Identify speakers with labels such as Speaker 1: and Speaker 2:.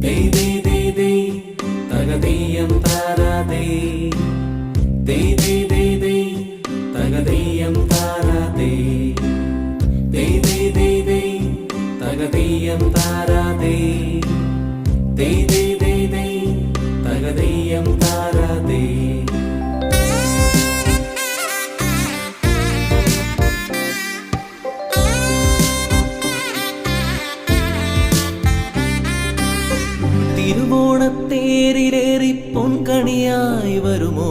Speaker 1: Dey dey dey dey, tagadiyam tarade. Dey dey dey dey, tagadiyam tarade. Dey dey dey dey, tagadiyam tarade. Dey dey dey dey, tagadiyam tarade. തിരുവോണത്തേരിലേറി പൊൻകണിയായി വരുമോ